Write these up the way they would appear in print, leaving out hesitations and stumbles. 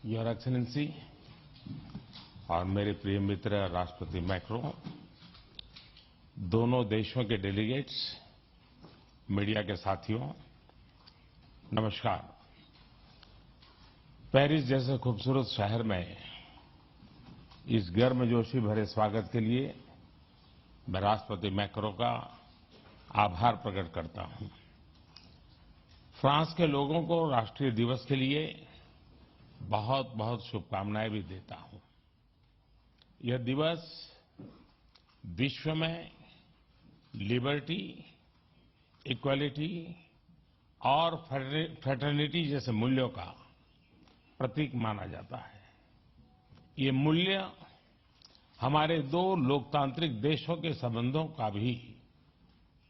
Your excellency और मेरे प्रिय मित्र राष्ट्रपति मैक्रो, दोनों देशों के डेलीगेट्स, मीडिया के साथियों, नमस्कार। पेरिस जैसे खूबसूरत शहर में इस गर्मजोशी भरे स्वागत के लिए मैं राष्ट्रपति मैक्रो का आभार प्रकट करता हूं। फ्रांस के लोगों को राष्ट्रीय दिवस के लिए बहुत बहुत शुभकामनाएं भी देता हूं। यह दिवस विश्व में लिबर्टी, इक्वालिटी और फ्रेटर्निटी जैसे मूल्यों का प्रतीक माना जाता है। ये मूल्य हमारे दो लोकतांत्रिक देशों के संबंधों का भी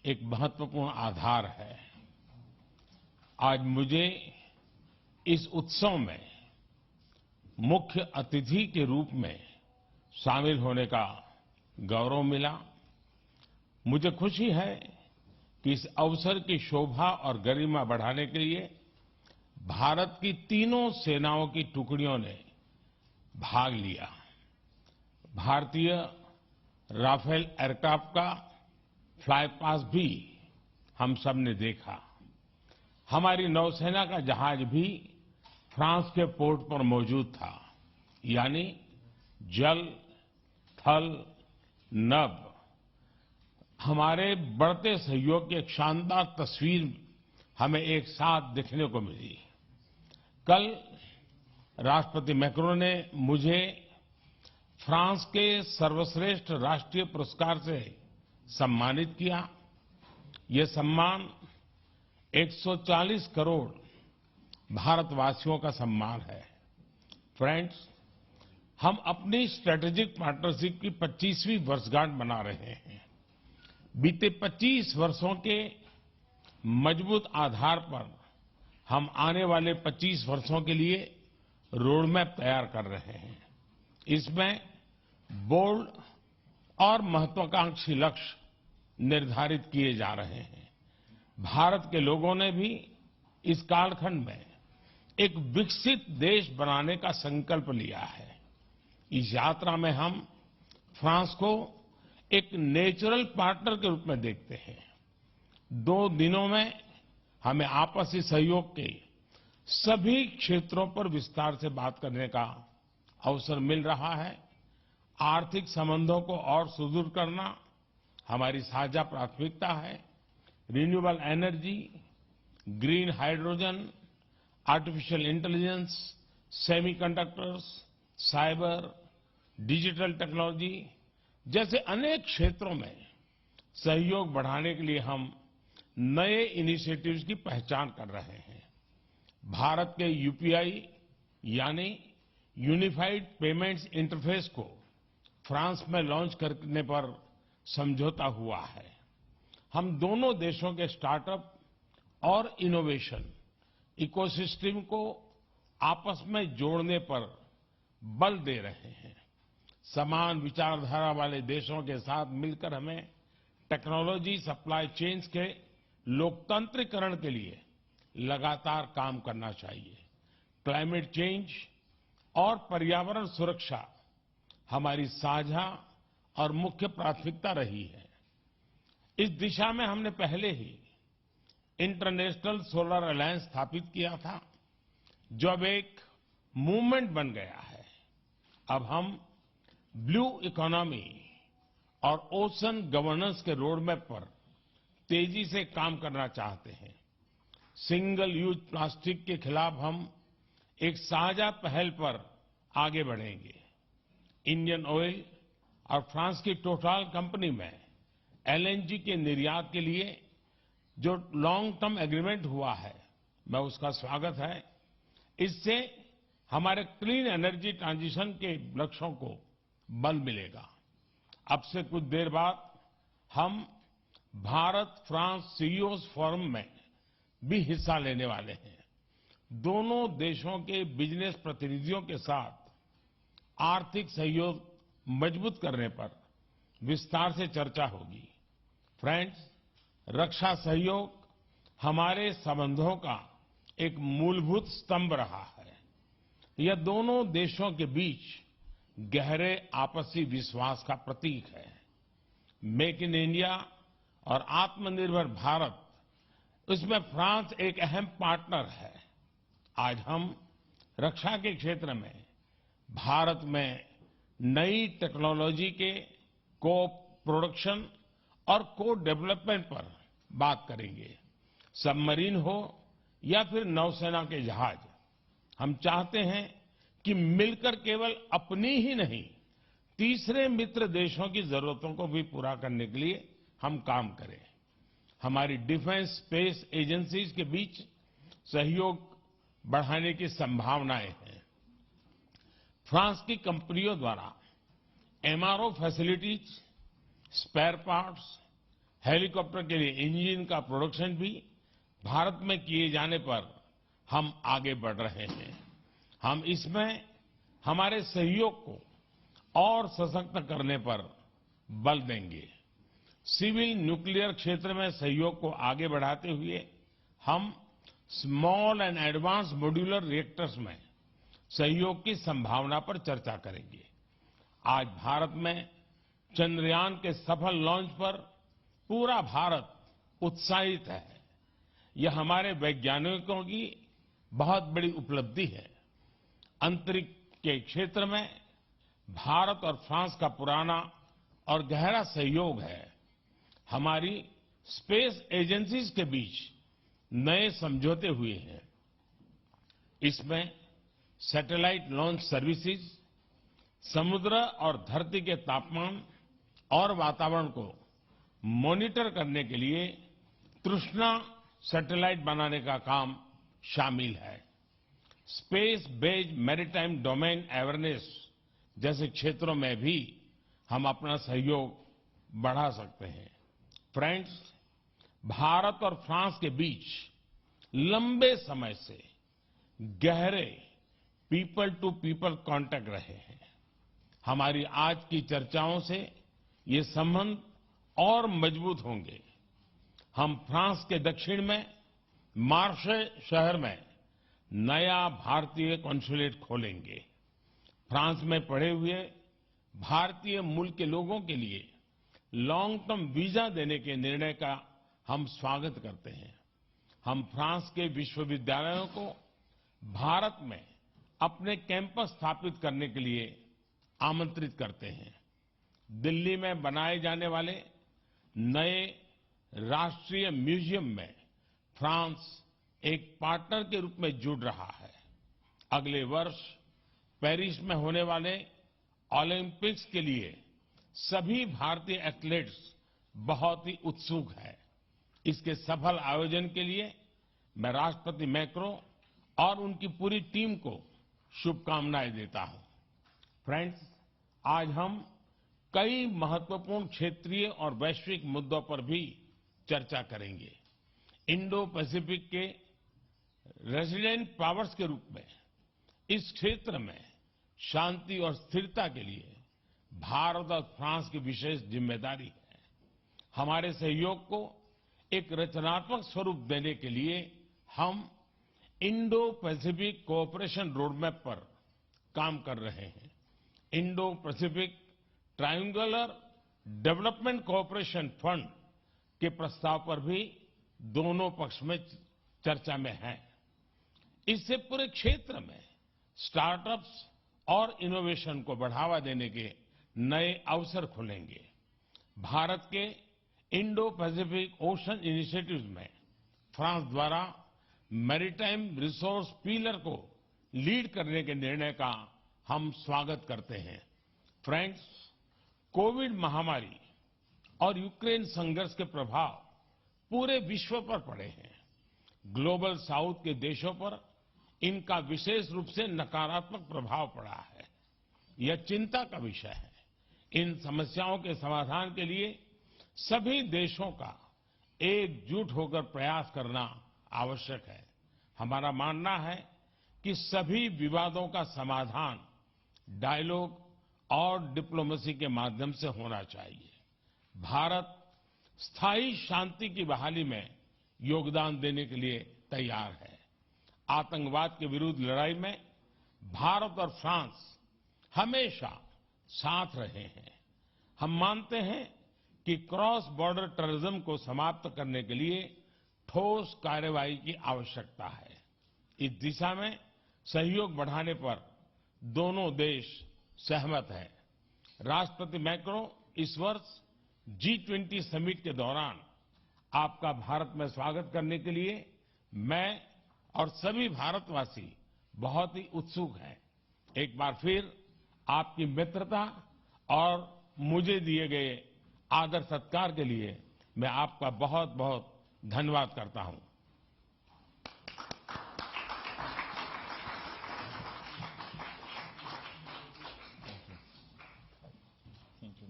एक महत्वपूर्ण आधार है। आज मुझे इस उत्सव में मुख्य अतिथि के रूप में शामिल होने का गौरव मिला। मुझे खुशी है कि इस अवसर की शोभा और गरिमा बढ़ाने के लिए भारत की तीनों सेनाओं की टुकड़ियों ने भाग लिया। भारतीय राफेल एयरक्राफ्ट का फ्लाई पास्ट भी हम सब ने देखा। हमारी नौसेना का जहाज भी फ्रांस के पोर्ट पर मौजूद था, यानी जल, थल, नभ हमारे बढ़ते सहयोग की एक शानदार तस्वीर हमें एक साथ देखने को मिली। कल राष्ट्रपति मैक्रो ने मुझे फ्रांस के सर्वश्रेष्ठ राष्ट्रीय पुरस्कार से सम्मानित किया। ये सम्मान 140 करोड़ भारतवासियों का सम्मान है। फ्रेंड्स, हम अपनी स्ट्रेटेजिक पार्टनरशिप की 25वीं वर्षगांठ मना रहे हैं। बीते 25 वर्षों के मजबूत आधार पर हम आने वाले 25 वर्षों के लिए रोडमैप तैयार कर रहे हैं। इसमें बोल्ड और महत्वाकांक्षी लक्ष्य निर्धारित किए जा रहे हैं। भारत के लोगों ने भी इस कालखंड में एक विकसित देश बनाने का संकल्प लिया है। इस यात्रा में हम फ्रांस को एक नेचुरल पार्टनर के रूप में देखते हैं। 2 दिनों में हमें आपसी सहयोग के सभी क्षेत्रों पर विस्तार से बात करने का अवसर मिल रहा है। आर्थिक संबंधों को और सुदृढ़ करना हमारी साझा प्राथमिकता है। Renewable energy, green hydrogen, artificial intelligence, semiconductors, cyber, digital technology जैसे अनेक क्षेत्रों में सहयोग बढ़ाने के लिए हम नए इनिशिएटिव्स की पहचान कर रहे हैं। भारत के यूपीआई यानी यूनिफाइड पेमेंट्स इंटरफेस को फ्रांस में लॉन्च करने पर समझौता हुआ है। हम दोनों देशों के स्टार्टअप और इनोवेशन इकोसिस्टम को आपस में जोड़ने पर बल दे रहे हैं। समान विचारधारा वाले देशों के साथ मिलकर हमें टेक्नोलॉजी सप्लाई चेन्स के लोकतांत्रिकरण के लिए लगातार काम करना चाहिए। क्लाइमेट चेंज और पर्यावरण सुरक्षा हमारी साझा और मुख्य प्राथमिकता रही है। इस दिशा में हमने पहले ही इंटरनेशनल सोलर अलायंस स्थापित किया था, जो अब एक मूवमेंट बन गया है। अब हम ब्लू इकोनॉमी और ओशन गवर्नेंस के रोडमैप पर तेजी से काम करना चाहते हैं। सिंगल यूज प्लास्टिक के खिलाफ हम एक साझा पहल पर आगे बढ़ेंगे। इंडियन ऑयल और फ्रांस की टोटल कंपनी में एलएनजी के निर्यात के लिए जो लॉन्ग टर्म एग्रीमेंट हुआ है, मैं उसका स्वागत है। इससे हमारे क्लीन एनर्जी ट्रांजिशन के लक्ष्यों को बल मिलेगा। अब से कुछ देर बाद हम भारत फ्रांस सीईओज फोरम में भी हिस्सा लेने वाले हैं। दोनों देशों के बिजनेस प्रतिनिधियों के साथ आर्थिक सहयोग मजबूत करने पर विस्तार से चर्चा होगी। फ्रेंड्स, रक्षा सहयोग हमारे संबंधों का एक मूलभूत स्तंभ रहा है। यह दोनों देशों के बीच गहरे आपसी विश्वास का प्रतीक है। मेक इन इंडिया और आत्मनिर्भर भारत, इसमें फ्रांस एक अहम पार्टनर है। आज हम रक्षा के क्षेत्र में भारत में नई टेक्नोलॉजी के को प्रोडक्शन और को डेवलपमेंट पर बात करेंगे। सबमरीन हो या फिर नौसेना के जहाज, हम चाहते हैं कि मिलकर केवल अपनी ही नहीं, तीसरे मित्र देशों की जरूरतों को भी पूरा करने के लिए हम काम करें। हमारी डिफेंस स्पेस एजेंसीज के बीच सहयोग बढ़ाने की संभावनाएं हैं। फ्रांस की कंपनियों द्वारा MRO facilities, spare parts, helicopter के लिए इंजन का प्रोडक्शन भी भारत में किए जाने पर हम आगे बढ़ रहे हैं। हम इसमें हमारे सहयोग को और सशक्त करने पर बल देंगे। सिविल न्यूक्लियर क्षेत्र में सहयोग को आगे बढ़ाते हुए हम small and advance modular reactors में सहयोग की संभावना पर चर्चा करेंगे। आज भारत में चंद्रयान के सफल लॉन्च पर पूरा भारत उत्साहित है। यह हमारे वैज्ञानिकों की बहुत बड़ी उपलब्धि है। अंतरिक्ष के क्षेत्र में भारत और फ्रांस का पुराना और गहरा सहयोग है। हमारी स्पेस एजेंसीज के बीच नए समझौते हुए हैं। इसमें सैटेलाइट लॉन्च सर्विसेज, समुद्र और धरती के तापमान और वातावरण को मॉनिटर करने के लिए तृष्णा सैटेलाइट बनाने का काम शामिल है। Space based maritime domain awareness जैसे क्षेत्रों में भी हम अपना सहयोग बढ़ा सकते हैं। फ्रेंड्स, भारत और फ्रांस के बीच लंबे समय से गहरे पीपल टू पीपल कांटेक्ट रहे हैं। हमारी आज की चर्चाओं से ये संबंध और मजबूत होंगे। हम फ्रांस के दक्षिण में मार्से शहर में नया भारतीय कॉन्सुलेट खोलेंगे। फ्रांस में पढ़े हुए भारतीय मूल के लोगों के लिए लॉन्ग टर्म वीजा देने के निर्णय का हम स्वागत करते हैं। हम फ्रांस के विश्वविद्यालयों को भारत में अपने कैंपस स्थापित करने के लिए आमंत्रित करते हैं। दिल्ली में बनाए जाने वाले नए राष्ट्रीय म्यूजियम में फ्रांस एक पार्टनर के रूप में जुड़ रहा है। अगले वर्ष पेरिस में होने वाले ओलंपिक्स के लिए सभी भारतीय एथलीट्स बहुत ही उत्सुक हैं। इसके सफल आयोजन के लिए मैं राष्ट्रपति मैक्रों और उनकी पूरी टीम को शुभकामनाएं देता हूं। फ्रेंड्स, आज हम कई महत्वपूर्ण क्षेत्रीय और वैश्विक मुद्दों पर भी चर्चा करेंगे। इंडो पैसिफिक के रेसिडेंट पावर्स के रूप में इस क्षेत्र में शांति और स्थिरता के लिए भारत और फ्रांस की विशेष जिम्मेदारी है। हमारे सहयोग को एक रचनात्मक स्वरूप देने के लिए हम इंडो पैसिफिक कोऑपरेशन रोडमैप पर काम कर रहे हैं। Indo Pacific triangular development cooperation fund के प्रस्ताव पर भी दोनों पक्ष में चर्चा में है। इससे पूरे क्षेत्र में स्टार्टअप्स और इनोवेशन को बढ़ावा देने के नए अवसर खुलेंगे। भारत के इंडो पैसिफिक ओशन इनिशिएटिव्स में फ्रांस द्वारा मैरीटाइम रिसोर्स पिलर को लीड करने के निर्णय का हम स्वागत करते हैं। फ्रेंड्स, कोविड महामारी और यूक्रेन संघर्ष के प्रभाव पूरे विश्व पर पड़े हैं। ग्लोबल साउथ के देशों पर इनका विशेष रूप से नकारात्मक प्रभाव पड़ा है। यह चिंता का विषय है। इन समस्याओं के समाधान के लिए सभी देशों का एकजुट होकर प्रयास करना आवश्यक है। हमारा मानना है कि सभी विवादों का समाधान डायलॉग और डिप्लोमेसी के माध्यम से होना चाहिए। भारत स्थायी शांति की बहाली में योगदान देने के लिए तैयार है। आतंकवाद के विरुद्ध लड़ाई में भारत और फ्रांस हमेशा साथ रहे हैं। हम मानते हैं कि क्रॉस बॉर्डर टेररिज्म को समाप्त करने के लिए ठोस कार्रवाई की आवश्यकता है। इस दिशा में सहयोग बढ़ाने पर दोनों देश सहमत हैं। राष्ट्रपति मैक्रों इस वर्ष G20 समिट के दौरान आपका भारत में स्वागत करने के लिए मैं और सभी भारतवासी बहुत ही उत्सुक हैं। एक बार फिर आपकी मित्रता और मुझे दिए गए आदर सत्कार के लिए मैं आपका बहुत बहुत धन्यवाद करता हूं।